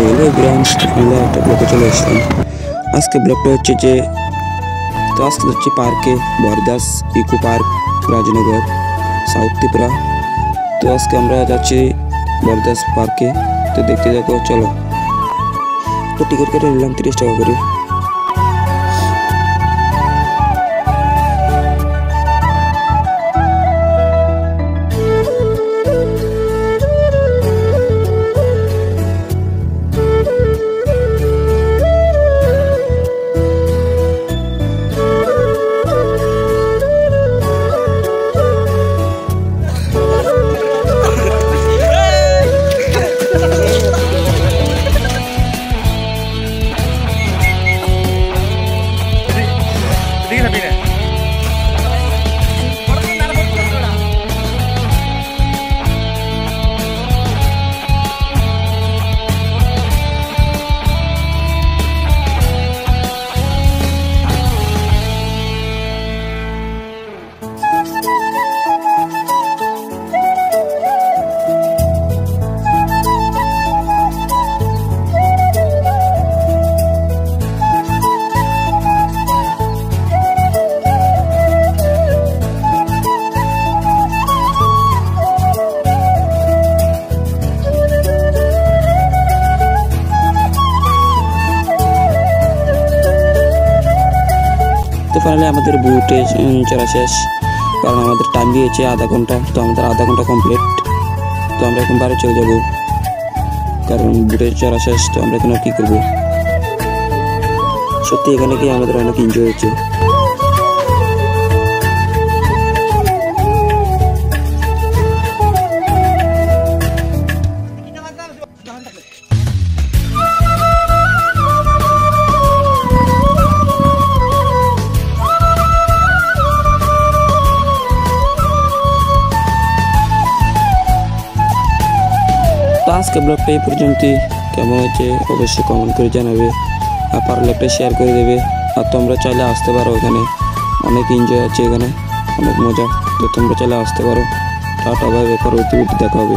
Hello branch, আমরা একটা ব্লগে চলে আসলাম। আজকে ব্লগটা হচ্ছে যে আজকে হচ্ছে পার্কে, Bordas eco park, Rajnagar, south Tripura. তো আজকে আমরা যাচ্ছি বরদাস পার্কে। তো দেখতে দেখো, চলো। তো টিকিট কেটে নিলাম 30 টাকা করে। তো ফাইনালি আমাদের বুটে চড়া শেষ, কারণ আমাদের টাইম দিয়েছে আধা ঘন্টা। তো আমাদের আধা ঘন্টা কমপ্লিট। তো আমরা এখন বাড়ি চলে যাবো, কারণ বুটে চড়া শেষ। তো আমরা এখন আর কী করবো। সত্যি এখানে গিয়ে আমাদের অনেক এনজয় হয়েছে। তো আজকে ব্লগটা এই পর্যন্তই। কেমন হয়েছে অবশ্যই কমেন্ট করে জানাবে, আর পারলে একটা শেয়ার করে দেবে। আর তোমরা চাইলে আসতে পারো, এখানে অনেক এনজয় আছে, এখানে অনেক মজা। তো তোমরা চাইলে আসতে পারো। টাটা, বাই বাই, পরবর্তী ভিডিওতে দেখা হবে।